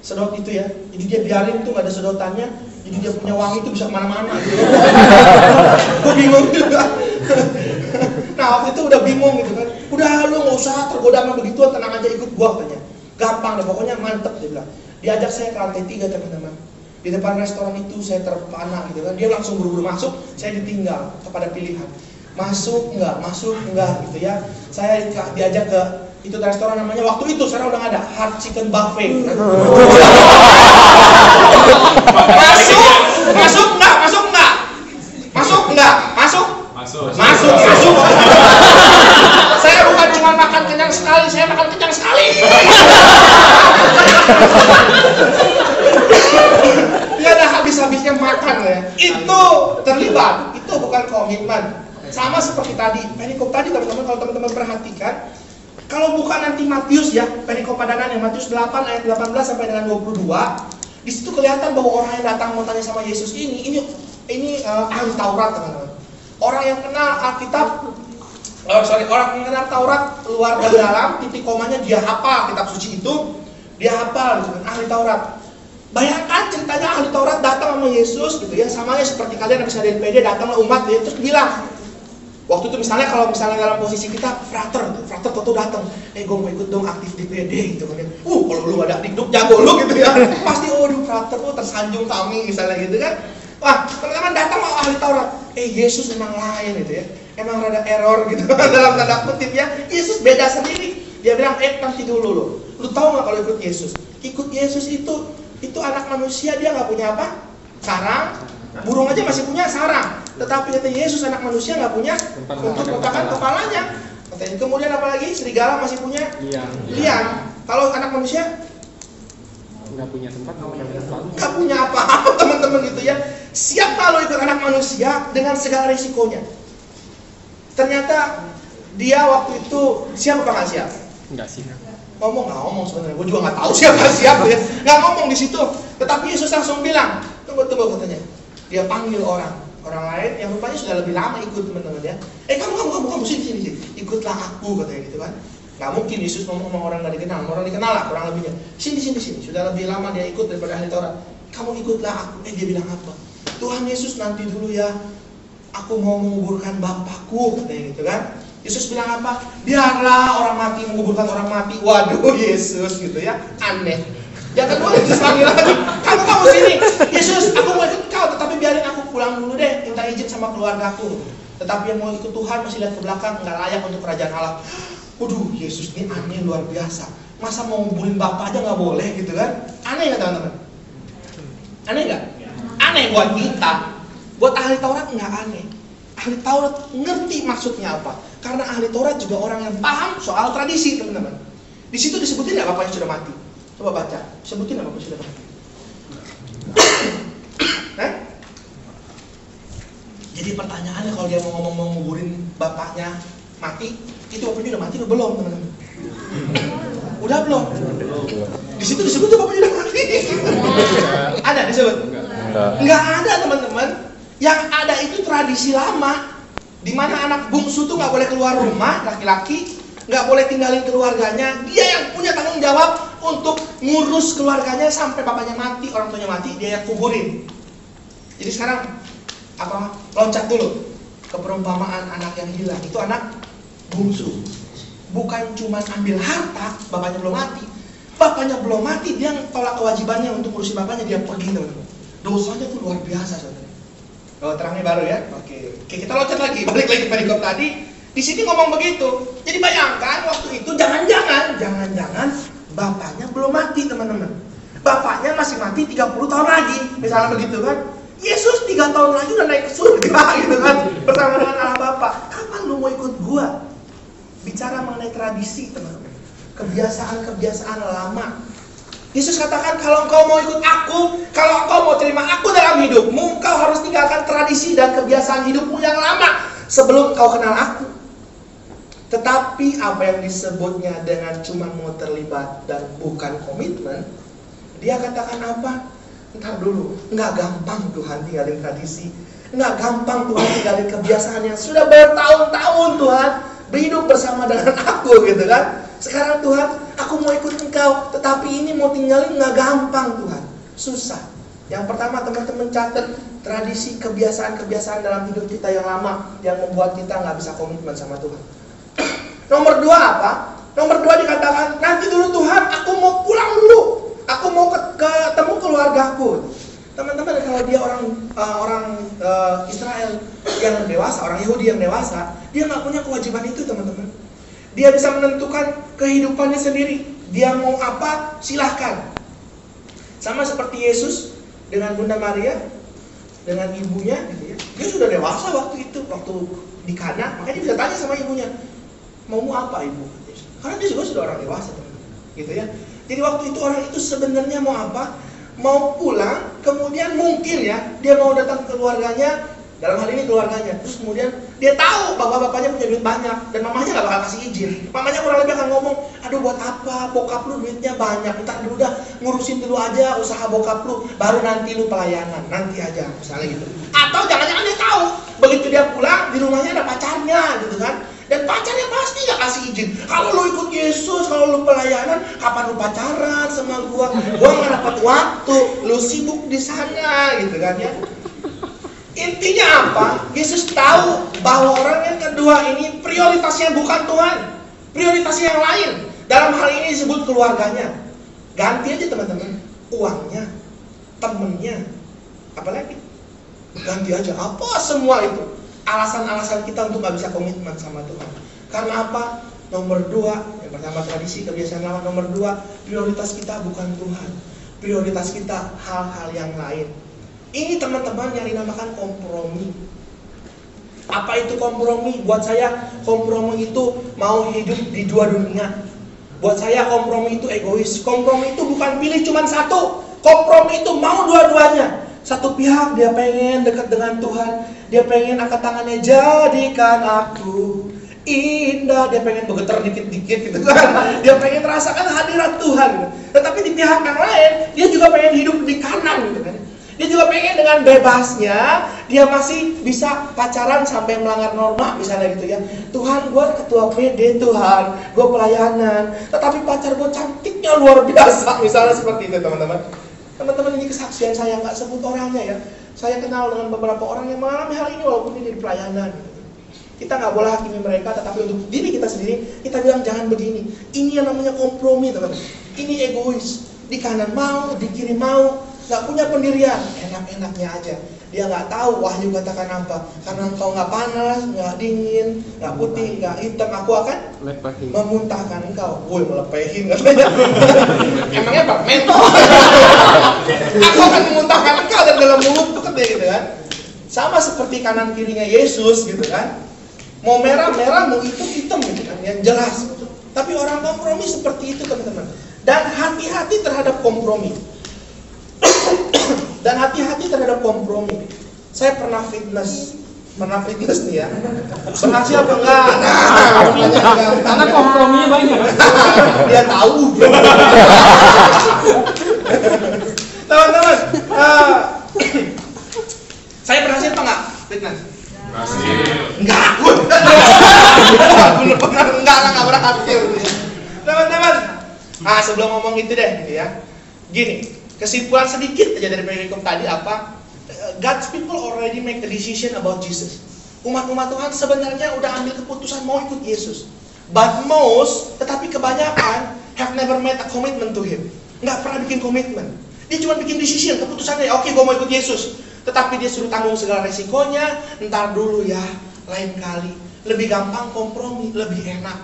sedot itu ya. Jadi dia biarin tuh nggak ada sedotannya. Jadi dia punya wangi itu bisa kemana-mana gitu. Gue bingung juga. Nah waktu itu udah bingung gitu kan. Udah lu nggak usah tergoda sama begituan, tenang aja ikut gua katanya. Gampang deh, pokoknya mantep dia bilang. Diajak saya ke lantai 3 teman-teman. Di depan restoran itu saya terpana gitu kan. Dia langsung buru-buru masuk, saya ditinggal kepada pilihan. Masuk enggak gitu ya. Saya diajak ke itu restoran namanya waktu itu sekarang udah nggak ada, Heart Chicken Buffet. Masuk. Saya bukan cuma makan kenyang sekali, saya makan kenyang sekali. Nggak ada habis-habisnya makan ya. Itu terlibat, itu bukan komitmen. Sama seperti tadi, perikop tadi teman-teman, kalau teman-teman perhatikan, kalau bukan nanti Matius ya, perikop padanan yang Matius 8 ayat 18 sampai dengan 22, di situ kelihatan bahwa orang yang datang mau tanya sama Yesus ini ahli Taurat teman-teman. Orang yang kenal Alkitab, orang yang kenal Taurat luar dan dalam, titik komanya dia hafal kitab suci itu, dia hafal gitu kan, ahli Taurat. Bayangkan ceritanya ahli Taurat datang sama Yesus gitu ya, samanya seperti kalian habis ada DPD datanglah umat dia terus bilang. Waktu itu misalnya kalau dalam posisi kita frater tuh datang, gue mau ikut dong aktif DPD gitu kan. Kalau lu ada dikduk jago lu gitu ya. Pasti frater tersanjung kami misalnya gitu kan. Wah, teman-teman datang mau ahli Taurat. Yesus memang lain gitu ya. Emang rada error gitu dalam tanda kutip ya. Yesus beda sendiri. Dia bilang, nanti dulu lu. Lu tahu nggak kalau ikut Yesus? Ikut Yesus itu anak manusia, dia nggak punya apa? Sarang. Burung aja masih punya sarang. Tetapi kata Yesus anak manusia nggak punya untuk letakkan kepalanya. Katanya kemudian apalagi serigala masih punya liang. Kalau anak manusia nggak punya tempat, nggak punya apa-apa teman-teman gitu ya. Siap kalau ikut anak manusia dengan segala risikonya. Ternyata dia waktu itu siap apa nggak siap? Nggak siap. Ngomong sebenarnya. Gue juga nggak tahu siapa siap ya. Nggak ngomong di situ. Tetapi Yesus langsung bilang, tunggu katanya. Dia panggil orang lain yang rupanya sudah lebih lama ikut teman-teman ya. Kamu sini. Ikutlah aku katanya gitu kan. Nggak mungkin Yesus ngomong sama orang nggak dikenal, orang dikenal lah kurang lebihnya. Sini. Sudah lebih lama dia ikut daripada ahli Taurat. Kamu ikutlah aku. Dia bilang apa? Tuhan Yesus nanti dulu ya. Aku mau menguburkan Bapakku katanya gitu kan. Yesus bilang apa? Biarlah orang mati menguburkan orang mati. Waduh Yesus gitu ya. Aneh. Yang kedua Yesus panggil lagi, kamu sini. Yesus, aku mau ikut kau, tetapi biarin aku pulang dulu deh, minta izin sama keluargaku. Tetapi yang mau ikut Tuhan masih lihat ke belakang, nggak layak untuk kerajaan Allah. Waduh, Yesus ini aneh luar biasa. Masa mau nguburin Bapak aja nggak boleh gitu kan? Aneh nggak teman-teman? Aneh nggak? Aneh buat kita. Buat ahli Taurat nggak aneh. Ahli Taurat ngerti maksudnya apa. Karena ahli Taurat juga orang yang paham soal tradisi teman-teman. Di situ disebutin nggak bapaknya sudah mati? Coba baca, sebutin apa sudah mati. Jadi pertanyaannya kalau dia mau ngomong mau nguburin bapaknya mati, itu bapaknya udah mati atau belum teman-teman? Udah belum? Di situ disebut bapaknya udah mati. Ada disebut? Enggak ada teman-teman. Yang ada itu tradisi lama, di mana anak bungsu tuh nggak boleh keluar rumah, laki-laki nggak boleh tinggalin keluarganya. Dia yang punya tanggung jawab untuk ngurus keluarganya sampai bapaknya mati, orang tuanya mati, dia yang kuburin. Jadi sekarang loncat dulu ke perumpamaan anak yang hilang. Itu anak bungsu. Bukan cuma ambil harta, bapaknya belum mati. Bapaknya belum mati, dia tolak kewajibannya untuk ngurusin bapaknya, dia pergi teman-teman. Dosanya tuh luar biasa saudara. Kalau terangnya baru ya. Oke, kita loncat lagi, balik lagi perikop tadi. Di sini ngomong begitu. Jadi bayangkan waktu itu jangan-jangan bapaknya belum mati teman-teman. Bapaknya masih mati 30 tahun lagi. Misalnya begitu kan. Yesus 3 tahun lagi udah naik ke surga gitu kan. Bersama dengan Allah Bapa. Kapan lu mau ikut gua? Bicara mengenai tradisi teman-teman. Kebiasaan-kebiasaan lama. Yesus katakan kalau engkau mau ikut aku, kalau engkau mau terima aku dalam hidupmu, engkau harus tinggalkan tradisi dan kebiasaan hidupmu yang lama sebelum engkau kenal aku. Tetapi apa yang disebutnya dengan cuma mau terlibat dan bukan komitmen, dia katakan apa? Entar dulu, nggak gampang Tuhan tinggalin tradisi, nggak gampang Tuhan tinggalin kebiasaan yang sudah bertahun-tahun Tuhan berhidup bersama dengan aku gitu kan. Sekarang Tuhan, aku aku mau ikut Engkau, tetapi ini mau tinggalin nggak gampang Tuhan, susah. Yang pertama teman-teman catat tradisi kebiasaan-kebiasaan dalam hidup kita yang lama yang membuat kita nggak bisa komitmen sama Tuhan. Nomor 2 apa? Nomor 2 dikatakan, nanti dulu Tuhan, aku mau pulang dulu, aku mau ketemu keluargaku. Teman-teman, kalau dia orang Israel yang dewasa, orang Yahudi yang dewasa, dia nggak punya kewajiban itu, teman-teman. Dia bisa menentukan kehidupannya sendiri. Dia mau apa, silahkan. Sama seperti Yesus dengan Bunda Maria, dengan ibunya, gitu ya. Dia sudah dewasa waktu itu, waktu di Kana, makanya dia bisa tanya sama ibunya, maumu apa ibu? Karena dia juga sudah orang dewasa, teman-teman. Gitu ya. Jadi waktu itu orang itu sebenarnya mau apa? Mau pulang, kemudian mungkin ya dia mau datang ke keluarganya, dalam hal ini keluarganya. Terus kemudian dia tahu bahwa bapaknya punya duit banyak dan mamanya nggak bakal kasih izin. Mamanya kurang lebih akan ngomong, aduh buat apa? Bokap lu duitnya banyak, ntar dulu dah ngurusin dulu aja usaha bokap lu, baru nanti lu pelayanan, nanti aja misalnya gitu. Atau jangan-jangan dia tahu begitu dia pulang di rumahnya ada pacarnya gitu kan. Dan pacarnya pasti gak kasih izin. Kalau lu ikut Yesus, kalau lu pelayanan, kapan lu pacaran sama gua gak dapat waktu, lu sibuk di sana gitu kan ya. Intinya apa? Yesus tahu bahwa orang yang kedua ini prioritasnya bukan Tuhan, prioritasnya yang lain. Dalam hal ini disebut keluarganya. Ganti aja teman-teman, uangnya, temennya, apalagi ganti aja apa semua itu. Alasan-alasan kita untuk gak bisa komitmen sama Tuhan. Karena apa? Nomor 2, yang pertama tradisi, kebiasaan lama. Nomor 2, prioritas kita bukan Tuhan. Prioritas kita hal-hal yang lain. Ini teman-teman yang dinamakan kompromi. Apa itu kompromi? Buat saya kompromi itu mau hidup di dua dunia. Buat saya kompromi itu egois. Kompromi itu bukan pilih cuma satu. Kompromi itu mau dua-duanya. Satu pihak dia pengen dekat dengan Tuhan, dia pengen angkat tangannya, jadikan aku indah, dia pengen bergetar dikit-dikit gitu kan, dia pengen merasakan hadirat Tuhan gitu. Tetapi di pihak yang lain, dia juga pengen hidup di kanan gitu kan. Dia juga pengen dengan bebasnya, dia masih bisa pacaran sampai melanggar norma misalnya gitu ya. Tuhan, gue ketua PD Tuhan, gue pelayanan, tetapi pacar gue cantiknya luar biasa, misalnya seperti itu teman-teman. Teman-teman, ini kesaksian saya, nggak sebut orangnya ya. Saya kenal dengan beberapa orang yang mengalami hal ini walaupun ini di pelayanan. Kita nggak boleh hakimi mereka, tetapi untuk diri kita sendiri, kita bilang jangan begini. Ini yang namanya kompromi, teman-teman. Ini egois. Di kanan mau, di kiri mau, nggak punya pendirian, enak-enaknya aja. Dia nggak tahu Wahyu katakan apa. Karena engkau nggak panas, nggak dingin, nggak putih, nggak hitam, aku akan memuntahkan engkau. Woi, melepehin katanya. Emangnya permen? Aku akan memuntahkan engkau dari dalam mulut tuh katanya gitu kan. Sama seperti kanan kirinya Yesus gitu kan. Mau merah-merah, mau hitam-hitam gitu kan, yang jelas. Tapi orang kompromi seperti itu teman-teman. Dan hati-hati terhadap kompromi. Dan hati-hati terhadap kompromi. Saya pernah fitness nih ya. Berhasil apa enggak? Karena komprominya banyak. Dia tahu. Teman-teman, saya berhasil apa enggak fitness? Berhasil. Enggak berhasil. Teman-teman, sebelum ngomong itu deh gitu ya. Gini, kesimpulan sedikit aja dari perikop tadi apa? God's people already make a decision about Jesus. Umat-umat Tuhan sebenarnya udah ambil keputusan mau ikut Yesus. But most, tetapi kebanyakan have never made a commitment to Him. Nggak pernah bikin komitmen. Dia cuma bikin decision, keputusannya, oke, gue mau ikut Yesus. Tetapi dia suruh tanggung segala resikonya. Ntar dulu ya, lain kali. Lebih gampang kompromi, lebih enak.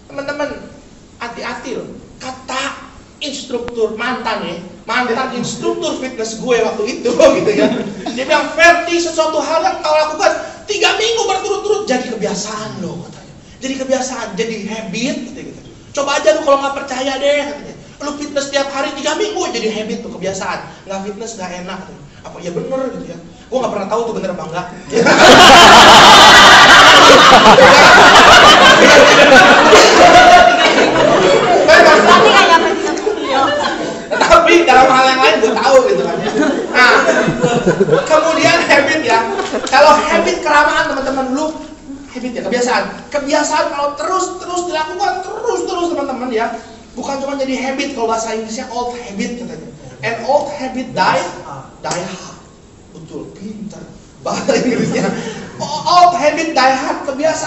Teman-teman, hati-hati loh. Kata instruktur mantan instruktur fitness gue waktu itu gitu ya. Dia bilang, Ferdi, sesuatu hal yang kau lakukan 3 minggu berturut-turut jadi kebiasaan loh katanya. Jadi kebiasaan, jadi habit gitu. Coba aja lu kalau nggak percaya deh katanya. Lu fitness tiap hari 3 minggu jadi habit tuh, kebiasaan. Nggak fitness nggak enak tuh. Apa ya bener gitu ya. Gue nggak pernah tahu tuh bener apa enggak. Tapi dalam hal yang lain gue tahu gitu kan. Nah, kemudian habit ya. Kalau habit kelamaan teman-teman, lu habit ya, kebiasaan. Kebiasaan kalau terus dilakukan terus terus teman-teman ya. Bukan cuma jadi habit, kalau bahasa Inggrisnya old habit katanya. An old habit die hard. Betul, pintar. Bahasa Inggrisnya old habit die hard, kebiasaan